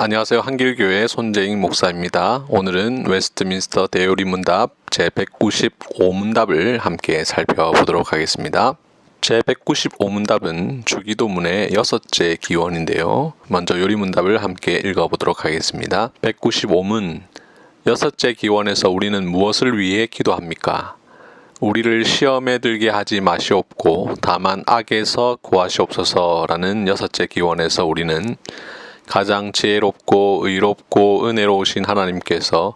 안녕하세요. 한길교회 손재익 목사입니다. 오늘은 웨스트민스터 대요리문답 제195문답을 함께 살펴보도록 하겠습니다. 제195문답은 주기도문의 6째 기원인데요. 먼저 요리문답을 함께 읽어보도록 하겠습니다. 195문 6째 기원에서 우리는 무엇을 위해 기도합니까? 우리를 시험에 들게 하지 마시옵고 다만 악에서 구하시옵소서라는 6째 기원에서 우리는 가장 지혜롭고 의롭고 은혜로우신 하나님께서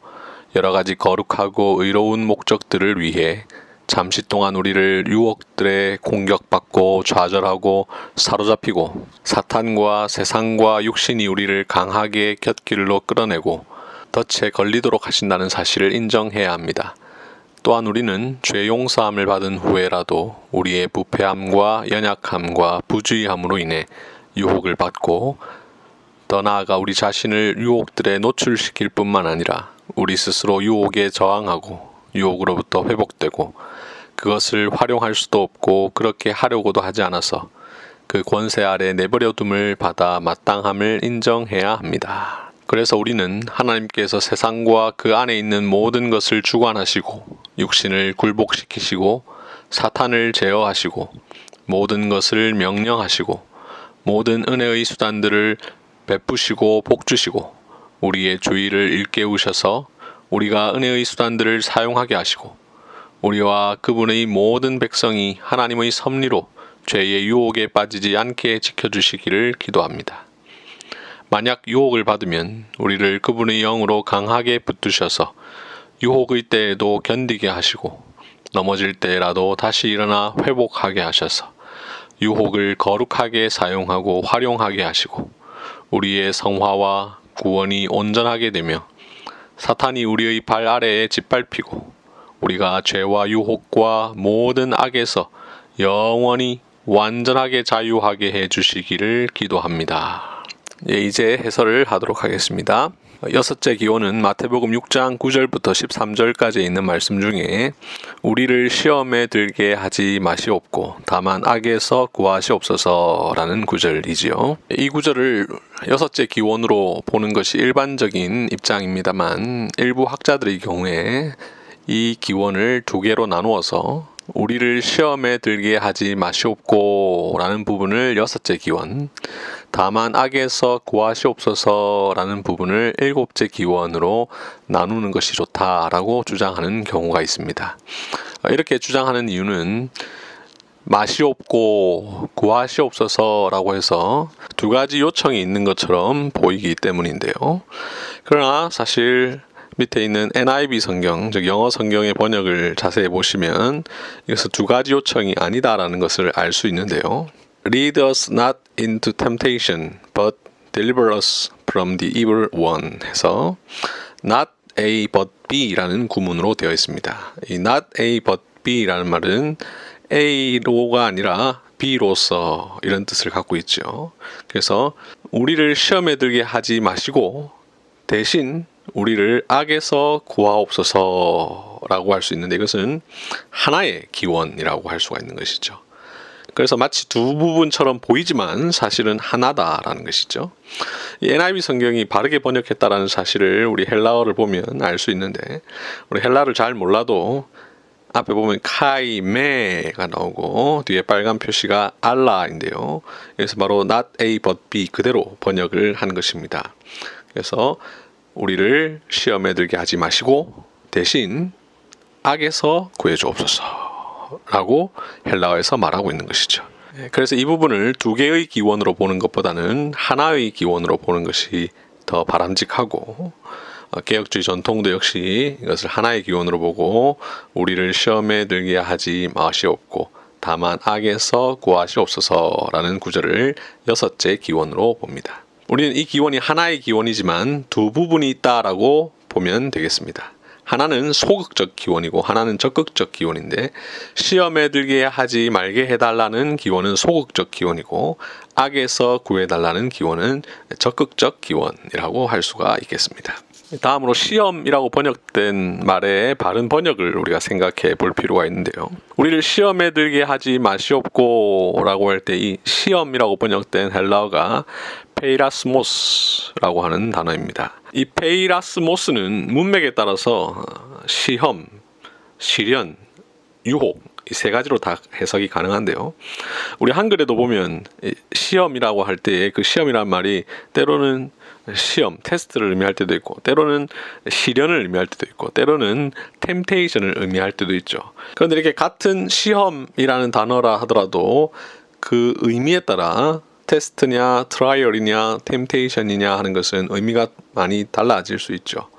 여러 가지 거룩하고 의로운 목적들을 위해 잠시 동안 우리를 유혹들에 공격받고 좌절하고 사로잡히고 사탄과 세상과 육신이 우리를 강하게 곁길로 끌어내고 덫에 걸리도록 하신다는 사실을 인정해야 합니다. 또한 우리는 죄 용서함을 받은 후에라도 우리의 부패함과 연약함과 부주의함으로 인해 유혹을 받고 더 나아가 우리 자신을 유혹들에 노출시킬 뿐만 아니라 우리 스스로 유혹에 저항하고 유혹으로부터 회복되고 그것을 활용할 수도 없고 그렇게 하려고도 하지 않아서 그 권세 아래 내버려둠을 받아 마땅함을 인정해야 합니다. 그래서 우리는 하나님께서 세상과 그 안에 있는 모든 것을 주관하시고 육신을 굴복시키시고 사탄을 제어하시고 모든 것을 명령하시고 모든 은혜의 수단들을 베푸시고 복주시고 우리의 주의를 일깨우셔서 우리가 은혜의 수단들을 사용하게 하시고 우리와 그분의 모든 백성이 하나님의 섭리로 죄의 유혹에 빠지지 않게 지켜주시기를 기도합니다. 만약 유혹을 받으면 우리를 그분의 영으로 강하게 붙드셔서 유혹의 때에도 견디게 하시고 넘어질 때라도 다시 일어나 회복하게 하셔서 유혹을 거룩하게 사용하고 활용하게 하시고 우리의 성화와 구원이 온전하게 되며 사탄이 우리의 발 아래에 짓밟히고 우리가 죄와 유혹과 모든 악에서 영원히 완전하게 자유하게 해주시기를 기도합니다. 이제 해설을 하도록 하겠습니다. 6째 기원은 마태복음 6장 9절부터 13절까지 있는 말씀 중에 우리를 시험에 들게 하지 마시옵고 다만 악에서 구하시옵소서라는 구절이지요. 이 구절을 6째 기원으로 보는 것이 일반적인 입장입니다만 일부 학자들의 경우에 이 기원을 두 개로 나누어서 우리를 시험에 들게 하지 마시옵고 라는 부분을 6째 기원, 다만 악에서 구하시옵소서 라는 부분을 7째 기원으로 나누는 것이 좋다라고 주장하는 경우가 있습니다. 이렇게 주장하는 이유는 마시옵고 구하시옵소서라고 해서 두 가지 요청이 있는 것처럼 보이기 때문인데요. 그러나 사실 밑에 있는 NIV 성경, 즉 영어 성경의 번역을 자세히 보시면 이것은 두 가지 요청이 아니다라는 것을 알 수 있는데요. Lead us not into temptation, but deliver us from the evil one 해서 not A but B라는 구문으로 되어 있습니다. 이 not A but B라는 말은 A로가 아니라 B로서 이런 뜻을 갖고 있죠. 그래서 우리를 시험에 들게 하지 마시고 대신 우리를 악에서 구하옵소서라고 할 수 있는데 이것은 하나의 기원이라고 할 수가 있는 것이죠. 그래서 마치 두 부분처럼 보이지만 사실은 하나다라는 것이죠. 이 NIV 성경이 바르게 번역했다라는 사실을 우리 헬라어를 보면 알 수 있는데 우리 헬라어를 잘 몰라도 앞에 보면 카이메가 나오고 뒤에 빨간 표시가 알라인데요. 그래서 바로 not A but B 그대로 번역을 한 것입니다. 그래서 우리를 시험에 들게 하지 마시고 대신 악에서 구해주옵소서 라고 헬라어에서 말하고 있는 것이죠. 그래서 이 부분을 두 개의 기원으로 보는 것보다는 하나의 기원으로 보는 것이 더 바람직하고 개혁주의 전통도 역시 이것을 하나의 기원으로 보고 우리를 시험에 들게 하지 마시옵고 다만 악에서 구하시옵소서라는 구절을 6째 기원으로 봅니다. 우리는 이 기원이 하나의 기원이지만 두 부분이 있다라고 보면 되겠습니다. 하나는 소극적 기원이고 하나는 적극적 기원인데 시험에 들게 하지 말게 해달라는 기원은 소극적 기원이고 악에서 구해달라는 기원은 적극적 기원이라고 할 수가 있겠습니다. 다음으로 시험이라고 번역된 말의 바른 번역을 우리가 생각해 볼 필요가 있는데요. 우리를 시험에 들게 하지 마시옵고 라고 할 때 이 시험이라고 번역된 헬라어가 페이라스모스라고 하는 단어입니다. 이 페이라스모스는 문맥에 따라서 시험, 시련, 유혹 이 세 가지로 다 해석이 가능한데요. 우리 한글에도 보면 시험이라고 할 때 그 시험이란 말이 때로는 시험, 테스트를 의미할 때도 있고 때로는 시련을 의미할 때도 있고 때로는 템테이션을 의미할 때도 있죠. 그런데 이렇게 같은 시험이라는 단어라 하더라도 그 의미에 따라 테스트냐, 트라이얼이냐, 템테이션이냐 하는 것은 의미가 많이 달라질 수 있죠.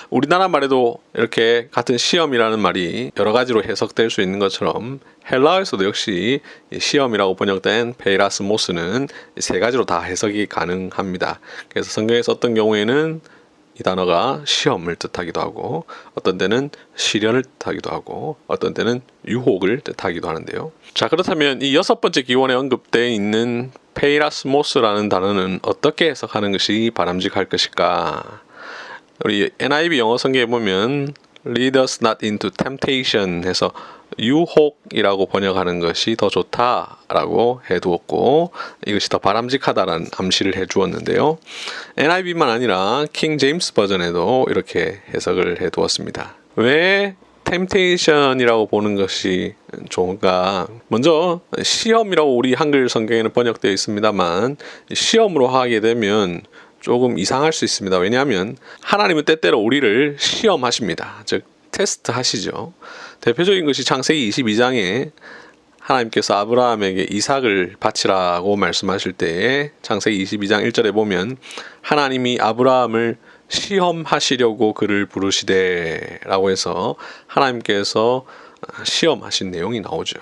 우리나라 말에도 이렇게 같은 시험이라는 말이 여러 가지로 해석될 수 있는 것처럼 헬라어에서도 역시 시험이라고 번역된 페이라스모스는 세 가지로 다 해석이 가능합니다. 그래서 성경에서 어떤 경우에는 이 단어가 시험을 뜻하기도 하고 어떤 때는 시련을 뜻하기도 하고 어떤 때는 유혹을 뜻하기도 하는데요. 자, 그렇다면 이 6번째 기원에 언급되어 있는 페이라스모스라는 단어는 어떻게 해석하는 것이 바람직할 것일까? 우리 NIV 영어 성경에 보면 Lead us not into temptation 해서 유혹이라고 번역하는 것이 더 좋다라고 해두었고 이것이 더 바람직하다라는 암시를 해주었는데요. NIV만 아니라 킹 제임스 버전에도 이렇게 해석을 해두었습니다. 왜 temptation이라고 보는 것이 좋은가? 먼저 시험이라고 우리 한글 성경에는 번역되어 있습니다만 시험으로 하게 되면 조금 이상할 수 있습니다. 왜냐하면 하나님은 때때로 우리를 시험하십니다. 즉 테스트 하시죠. 대표적인 것이 창세기 22장에 하나님께서 아브라함에게 이삭을 바치라고 말씀하실 때에 창세기 22장 1절에 보면 하나님이 아브라함을 시험하시려고 그를 부르시되 라고 해서 하나님께서 시험하신 내용이 나오죠.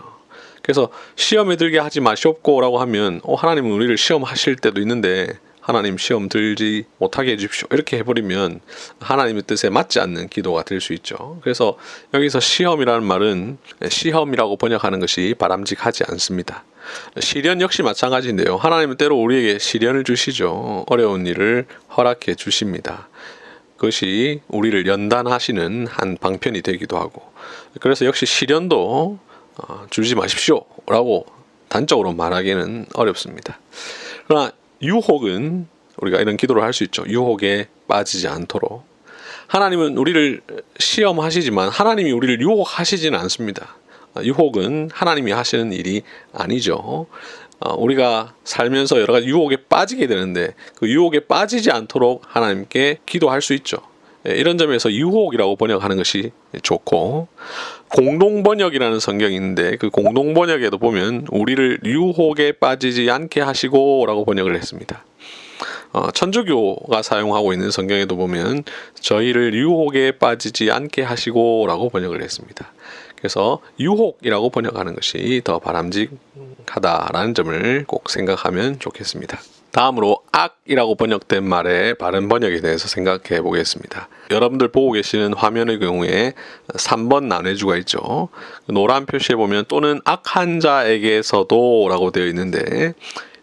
그래서 시험에 들게 하지 마시옵고 라고 하면 하나님은 우리를 시험하실 때도 있는데 하나님 시험 들지 못하게 해주십시오. 이렇게 해버리면 하나님의 뜻에 맞지 않는 기도가 될 수 있죠. 그래서 여기서 시험이라는 말은 시험이라고 번역하는 것이 바람직하지 않습니다. 시련 역시 마찬가지인데요. 하나님은 때로 우리에게 시련을 주시죠. 어려운 일을 허락해 주십니다. 그것이 우리를 연단하시는 한 방편이 되기도 하고 그래서 역시 시련도 주지 마십시오 라고 단적으로 말하기는 어렵습니다. 그러나 유혹은 우리가 이런 기도를 할 수 있죠. 유혹에 빠지지 않도록. 하나님은 우리를 시험하시지만 하나님이 우리를 유혹하시지는 않습니다. 유혹은 하나님이 하시는 일이 아니죠. 우리가 살면서 여러 가지 유혹에 빠지게 되는데 그 유혹에 빠지지 않도록 하나님께 기도할 수 있죠. 이런 점에서 유혹이라고 번역하는 것이 좋고 공동번역이라는 성경이 있는데 그 공동번역에도 보면 우리를 유혹에 빠지지 않게 하시고 라고 번역을 했습니다. 천주교가 사용하고 있는 성경에도 보면 저희를 유혹에 빠지지 않게 하시고 라고 번역을 했습니다. 그래서 유혹이라고 번역하는 것이 더 바람직하다라는 점을 꼭 생각하면 좋겠습니다. 다음으로 악이라고 번역된 말의 바른 번역에 대해서 생각해 보겠습니다. 여러분들 보고 계시는 화면의 경우에 3번 난해주가 있죠. 노란 표시에 보면 또는 악한 자에게서도 라고 되어 있는데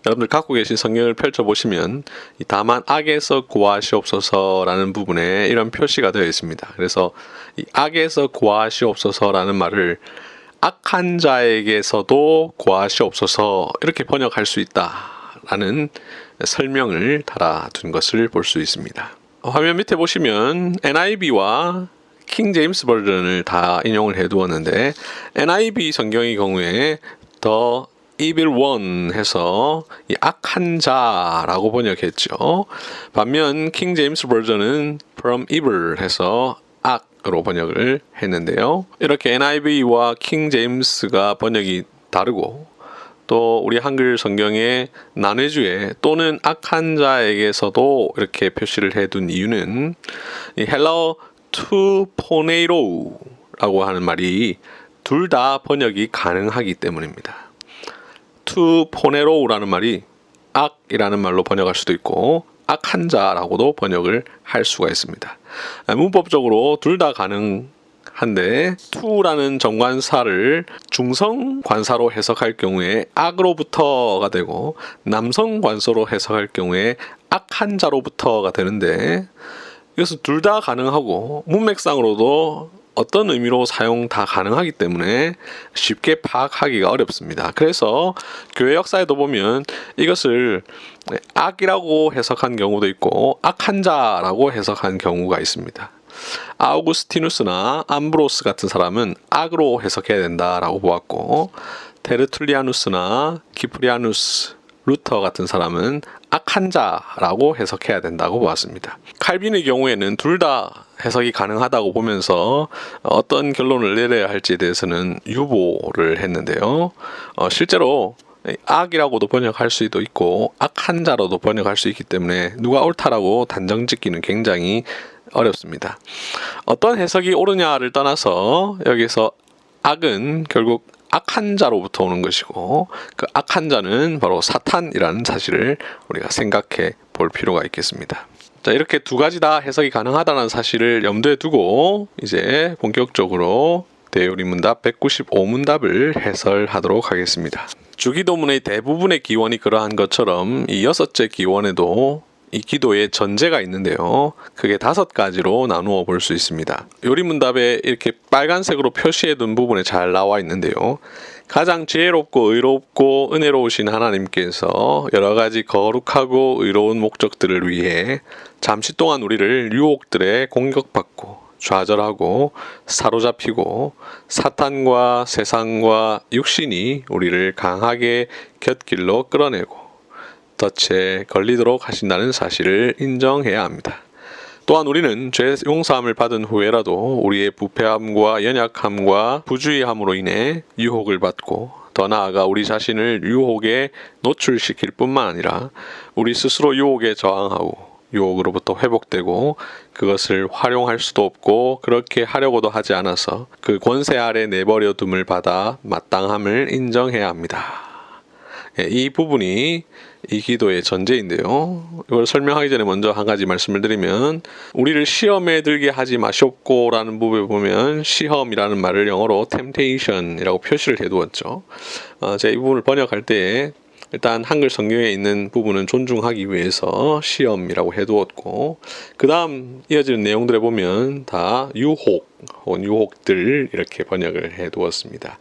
여러분들 갖고 계신 성경을 펼쳐보시면 다만 악에서 구하시옵소서라는 부분에 이런 표시가 되어 있습니다. 그래서 이 악에서 구하시옵소서라는 말을 악한 자에게서도 구하시옵소서 이렇게 번역할 수 있다라는 설명을 달아둔 것을 볼 수 있습니다. 화면 밑에 보시면 NIV와 킹 제임스 버전을 다 인용을 해두었는데 NIV 성경의 경우에 더 evil one 해서 이 악한 자라고 번역했죠. 반면 킹 제임스 버전은 from evil 해서 악으로 번역을 했는데요. 이렇게 NIV와 킹 제임스가 번역이 다르고 또 우리 한글 성경의 난해주에 또는 악한 자에게서도 이렇게 표시를 해둔 이유는 이 헬라어 to ponero라고 하는 말이 둘 다 번역이 가능하기 때문입니다. to ponero라는 말이 악이라는 말로 번역할 수도 있고 악한 자라고도 번역을 할 수가 있습니다. 문법적으로 둘 다 가능한 한데 투라는 정관사를 중성 관사로 해석할 경우에 악으로부터가 되고 남성 관사로 해석할 경우에 악한 자로부터가 되는데 이것은 둘 다 가능하고 문맥상으로도 어떤 의미로 사용 다 가능하기 때문에 쉽게 파악하기가 어렵습니다. 그래서 교회 역사에도 보면 이것을 악이라고 해석한 경우도 있고 악한 자라고 해석한 경우가 있습니다. 아우구스티누스나 암브로스 같은 사람은 악으로 해석해야 된다라고 보았고 테르툴리아누스나 키프리아누스, 루터 같은 사람은 악한 자라고 해석해야 된다고 보았습니다. 칼빈의 경우에는 둘 다 해석이 가능하다고 보면서 어떤 결론을 내려야 할지에 대해서는 유보를 했는데요. 실제로 악이라고도 번역할 수도 있고 악한 자로도 번역할 수 있기 때문에 누가 옳다라고 단정짓기는 굉장히 어렵습니다. 어떤 해석이 옳으냐를 떠나서 여기서 악은 결국 악한 자로부터 오는 것이고 그 악한 자는 바로 사탄이라는 사실을 우리가 생각해 볼 필요가 있겠습니다. 자, 이렇게 두 가지 다 해석이 가능하다는 사실을 염두에 두고 이제 본격적으로 대요리문답 195문답을 해설하도록 하겠습니다. 주기도문의 대부분의 기원이 그러한 것처럼 이 여섯째 기원에도 이 기도의 전제가 있는데요. 크게 5가지로 나누어 볼 수 있습니다. 요리문답에 이렇게 빨간색으로 표시해 둔 부분에 잘 나와 있는데요. 가장 지혜롭고 의롭고 은혜로우신 하나님께서 여러 가지 거룩하고 의로운 목적들을 위해 잠시 동안 우리를 유혹들에 공격받고 좌절하고 사로잡히고 사탄과 세상과 육신이 우리를 강하게 곁길로 끌어내고 덫에 걸리도록 하신다는 사실을 인정해야 합니다. 또한 우리는 죄 용서함을 받은 후에라도 우리의 부패함과 연약함과 부주의함으로 인해 유혹을 받고 더 나아가 우리 자신을 유혹에 노출시킬 뿐만 아니라 우리 스스로 유혹에 저항하고 유혹으로부터 회복되고 그것을 활용할 수도 없고 그렇게 하려고도 하지 않아서 그 권세 아래 내버려 둠을 받아 마땅함을 인정해야 합니다. 이 부분이 이 기도의 전제인데요. 이걸 설명하기 전에 먼저 한 가지 말씀을 드리면 우리를 시험에 들게 하지 마시옵고 라는 부분에 보면 시험이라는 말을 영어로 temptation이라고 표시를 해두었죠. 제가 이 부분을 번역할 때에 일단 한글 성경에 있는 부분은 존중하기 위해서 시험이라고 해두었고 그 다음 이어지는 내용들에 보면 다 유혹 혹은 유혹들 이렇게 번역을 해두었습니다.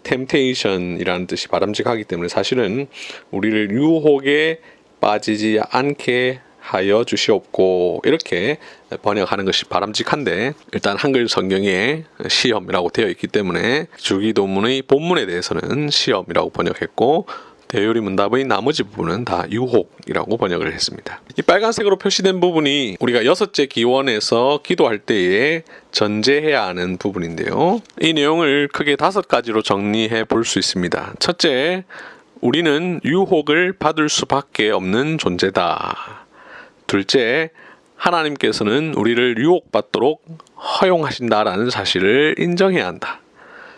temptation이라는 뜻이 바람직하기 때문에 사실은 우리를 유혹에 빠지지 않게 하여 주시옵고 이렇게 번역하는 것이 바람직한데 일단 한글 성경에 시험이라고 되어 있기 때문에 주기도문의 본문에 대해서는 시험이라고 번역했고 대요리문답의 나머지 부분은 다 유혹이라고 번역을 했습니다. 이 빨간색으로 표시된 부분이 우리가 여섯째 기원에서 기도할 때에 전제해야 하는 부분인데요. 이 내용을 크게 5가지로 정리해 볼 수 있습니다. 첫째, 우리는 유혹을 받을 수밖에 없는 존재다. 둘째, 하나님께서는 우리를 유혹받도록 허용하신다라는 사실을 인정해야 한다.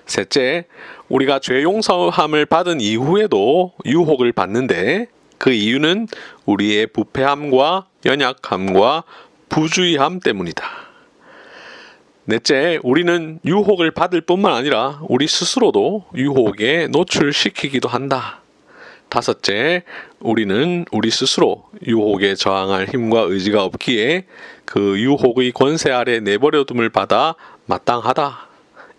셋째, 우리가 죄 용서함을 받은 이후에도 유혹을 받는데 그 이유는 우리의 부패함과 연약함과 부주의함 때문이다. 넷째, 우리는 유혹을 받을 뿐만 아니라 우리 스스로도 유혹에 노출시키기도 한다. 다섯째, 우리는 우리 스스로 유혹에 저항할 힘과 의지가 없기에 그 유혹의 권세 아래 내버려둠을 받아 마땅하다.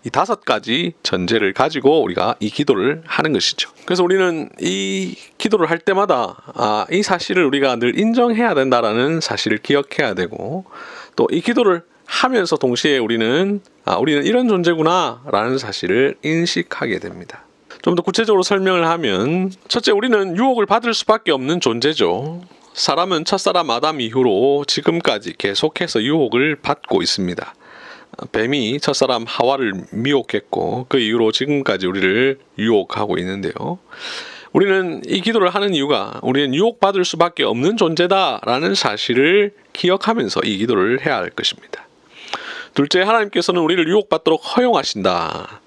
이 5가지 전제를 가지고 우리가 이 기도를 하는 것이죠. 그래서 우리는 이 기도를 할 때마다 이 사실을 우리가 늘 인정해야 된다라는 사실을 기억해야 되고 또 이 기도를 하면서 동시에 우리는 이런 존재구나 라는 사실을 인식하게 됩니다. 좀 더 구체적으로 설명을 하면 첫째, 우리는 유혹을 받을 수밖에 없는 존재죠. 사람은 첫사람 아담 이후로 지금까지 계속해서 유혹을 받고 있습니다. 뱀이 첫사람 하와를 미혹했고 그 이후로 지금까지 우리를 유혹하고 있는데요. 우리는 이 기도를 하는 이유가 우리는 유혹받을 수밖에 없는 존재다라는 사실을 기억하면서 이 기도를 해야 할 것입니다. 둘째, 하나님께서는 우리를 유혹받도록 허용하신다.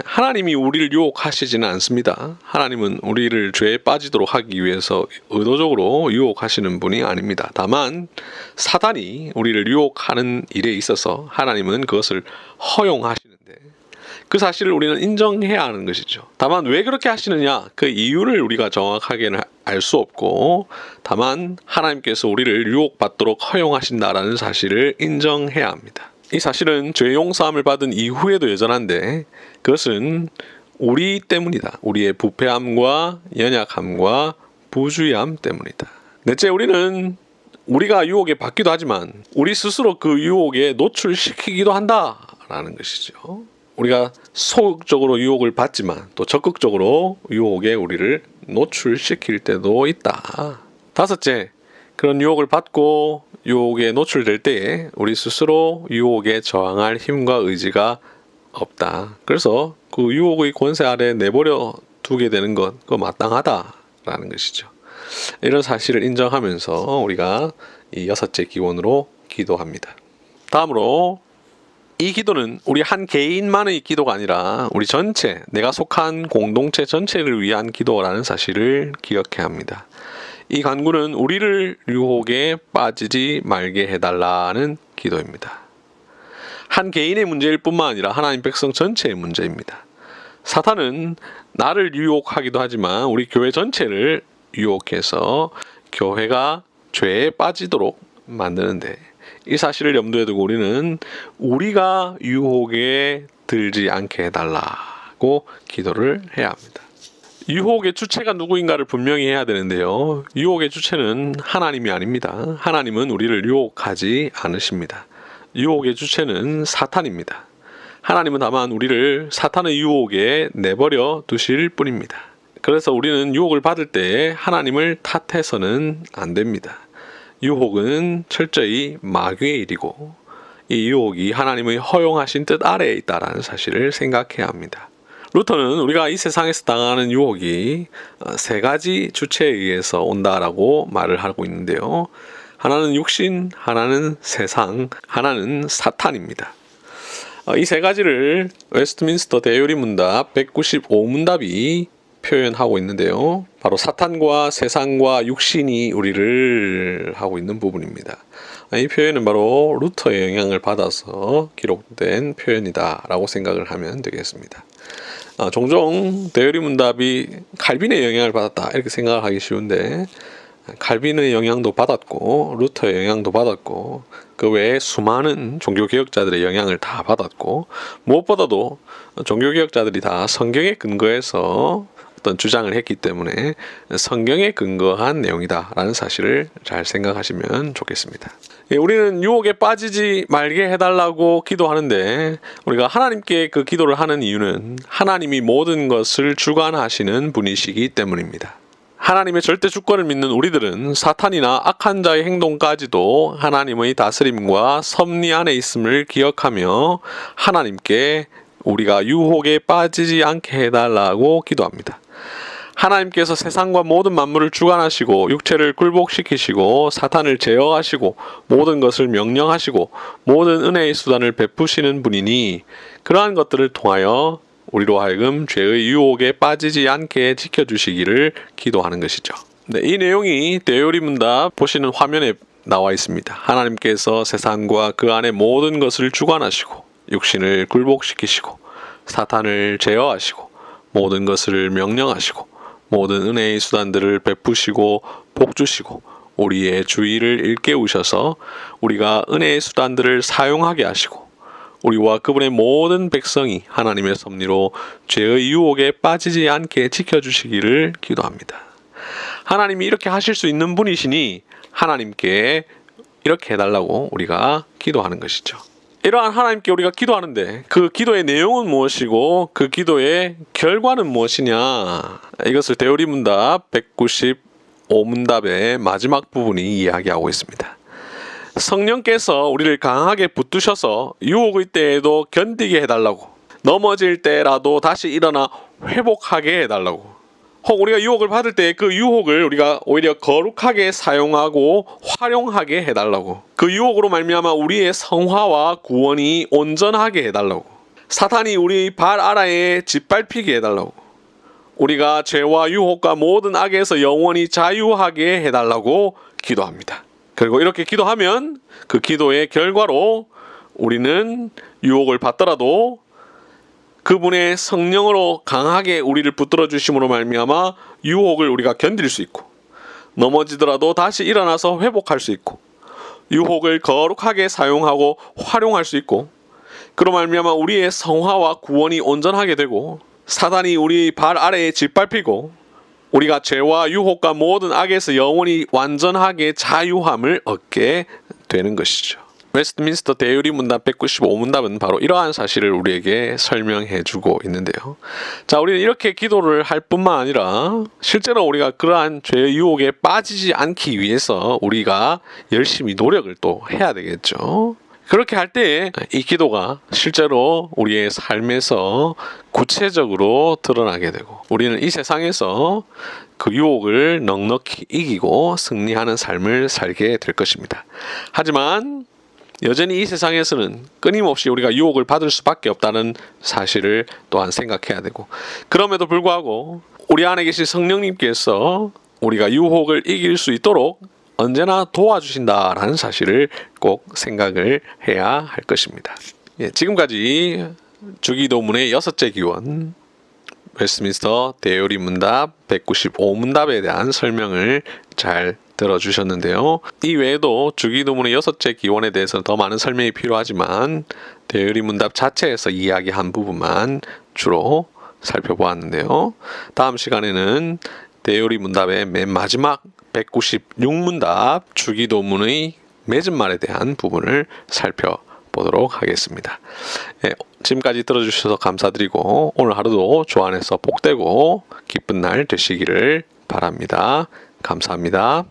하나님이 우리를 유혹하시지는 않습니다. 하나님은 우리를 죄에 빠지도록 하기 위해서 의도적으로 유혹하시는 분이 아닙니다. 다만 사단이 우리를 유혹하는 일에 있어서 하나님은 그것을 허용하시는데 그 사실을 우리는 인정해야 하는 것이죠. 다만 왜 그렇게 하시느냐, 그 이유를 우리가 정확하게는 알 수 없고, 다만 하나님께서 우리를 유혹받도록 허용하신다라는 사실을 인정해야 합니다. 이 사실은 죄 용서함을 받은 이후에도 여전한데 그것은 우리 때문이다. 우리의 부패함과 연약함과 부주의함 때문이다. 넷째, 우리는 우리가 유혹에 받기도 하지만 우리 스스로 그 유혹에 노출시키기도 한다라는 것이죠. 우리가 소극적으로 유혹을 받지만 또 적극적으로 유혹에 우리를 노출시킬 때도 있다. 다섯째, 그런 유혹을 받고 유혹에 노출될 때에 우리 스스로 유혹에 저항할 힘과 의지가 없다. 그래서 그 유혹의 권세 아래 내버려 두게 되는 것, 그거 마땅하다라는 것이죠. 이런 사실을 인정하면서 우리가 이 여섯째 기원으로 기도합니다. 다음으로 이 기도는 우리 한 개인만의 기도가 아니라 우리 전체, 내가 속한 공동체 전체를 위한 기도라는 사실을 기억해야 합니다. 이 간구는 우리를 유혹에 빠지지 말게 해달라는 기도입니다. 한 개인의 문제일 뿐만 아니라 하나님 백성 전체의 문제입니다. 사탄은 나를 유혹하기도 하지만 우리 교회 전체를 유혹해서 교회가 죄에 빠지도록 만드는데, 이 사실을 염두에 두고 우리는 우리가 유혹에 들지 않게 해달라고 기도를 해야 합니다. 유혹의 주체가 누구인가를 분명히 해야 되는데요. 유혹의 주체는 하나님이 아닙니다. 하나님은 우리를 유혹하지 않으십니다. 유혹의 주체는 사탄입니다. 하나님은 다만 우리를 사탄의 유혹에 내버려 두실 뿐입니다. 그래서 우리는 유혹을 받을 때 하나님을 탓해서는 안 됩니다. 유혹은 철저히 마귀의 일이고 이 유혹이 하나님의 허용하신 뜻 아래에 있다는 사실을 생각해야 합니다. 루터는 우리가 이 세상에서 당하는 유혹이 세 가지 주체에 의해서 온다라고 말을 하고 있는데요. 하나는 육신, 하나는 세상, 하나는 사탄입니다. 이 세 가지를 웨스트민스터 대요리문답 195문답이 표현하고 있는데요. 바로 사탄과 세상과 육신이 우리를 하고 있는 부분입니다. 이 표현은 바로 루터의 영향을 받아서 기록된 표현이다 라고 생각을 하면 되겠습니다. 종종 대요리문답이 칼빈의 영향을 받았다 이렇게 생각을 하기 쉬운데, 칼빈의 영향도 받았고 루터의 영향도 받았고 그 외에 수많은 종교개혁자들의 영향을 다 받았고, 무엇보다도 종교개혁자들이 다 성경에 근거해서 어떤 주장을 했기 때문에 성경에 근거한 내용이다라는 사실을 잘 생각하시면 좋겠습니다. 우리는 유혹에 빠지지 말게 해달라고 기도하는데, 우리가 하나님께 그 기도를 하는 이유는 하나님이 모든 것을 주관하시는 분이시기 때문입니다. 하나님의 절대 주권을 믿는 우리들은 사탄이나 악한 자의 행동까지도 하나님의 다스림과 섭리 안에 있음을 기억하며 하나님께 우리가 유혹에 빠지지 않게 해달라고 기도합니다. 하나님께서 세상과 모든 만물을 주관하시고 육체를 굴복시키시고 사탄을 제어하시고 모든 것을 명령하시고 모든 은혜의 수단을 베푸시는 분이니 그러한 것들을 통하여 우리로 하여금 죄의 유혹에 빠지지 않게 지켜주시기를 기도하는 것이죠. 네, 이 내용이 대요리문답 보시는 화면에 나와 있습니다. 하나님께서 세상과 그 안에 모든 것을 주관하시고 육신을 굴복시키시고 사탄을 제어하시고 모든 것을 명령하시고 모든 은혜의 수단들을 베푸시고 복주시고 우리의 주의를 일깨우셔서 우리가 은혜의 수단들을 사용하게 하시고 우리와 그분의 모든 백성이 하나님의 섭리로 죄의 유혹에 빠지지 않게 지켜주시기를 기도합니다. 하나님이 이렇게 하실 수 있는 분이시니 하나님께 이렇게 해달라고 우리가 기도하는 것이죠. 이러한 하나님께 우리가 기도하는데 그 기도의 내용은 무엇이고 그 기도의 결과는 무엇이냐, 이것을 대요리문답 195문답의 마지막 부분이 이야기하고 있습니다. 성령께서 우리를 강하게 붙드셔서 유혹의 때에도 견디게 해달라고, 넘어질 때라도 다시 일어나 회복하게 해달라고, 혹 우리가 유혹을 받을 때 그 유혹을 우리가 오히려 거룩하게 사용하고 활용하게 해달라고, 그 유혹으로 말미암아 우리의 성화와 구원이 온전하게 해달라고, 사탄이 우리 발 아래에 짓밟히게 해달라고. 우리가 죄와 유혹과 모든 악에서 영원히 자유하게 해달라고 기도합니다. 그리고 이렇게 기도하면 그 기도의 결과로 우리는 유혹을 받더라도 그분의 성령으로 강하게 우리를 붙들어 주심으로 말미암아 유혹을 우리가 견딜 수 있고, 넘어지더라도 다시 일어나서 회복할 수 있고, 유혹을 거룩하게 사용하고 활용할 수 있고, 그로 말미암아 우리의 성화와 구원이 온전하게 되고, 사단이 우리 발 아래에 짓밟히고, 우리가 죄와 유혹과 모든 악에서 영원히 완전하게 자유함을 얻게 되는 것이죠. 웨스트민스터 대유리 문답 195문답은 바로 이러한 사실을 우리에게 설명해 주고 있는데요. 자, 우리는 이렇게 기도를 할 뿐만 아니라 실제로 우리가 그러한 죄의 유혹에 빠지지 않기 위해서 우리가 열심히 노력을 또 해야 되겠죠. 그렇게 할 때 이 기도가 실제로 우리의 삶에서 구체적으로 드러나게 되고, 우리는 이 세상에서 그 유혹을 넉넉히 이기고 승리하는 삶을 살게 될 것입니다. 하지만 여전히 이 세상에서는 끊임없이 우리가 유혹을 받을 수밖에 없다는 사실을 또한 생각해야 되고, 그럼에도 불구하고 우리 안에 계신 성령님께서 우리가 유혹을 이길 수 있도록 언제나 도와주신다라는 사실을 꼭 생각을 해야 할 것입니다. 지금까지 주기도문의 6째 기원, 웨스트민스터 대요리 문답 195문답에 대한 설명을 잘 들어주셨는데요. 이 외에도 주기도문의 6째 기원에 대해서는 더 많은 설명이 필요하지만 대요리 문답 자체에서 이야기한 부분만 주로 살펴보았는데요. 다음 시간에는 대요리 문답의 맨 마지막 196문답 주기도문의 맺은 말에 대한 부분을 살펴보도록 하겠습니다. 지금까지 들어주셔서 감사드리고 오늘 하루도 주 안에서 복되고 기쁜 날 되시기를 바랍니다. 감사합니다.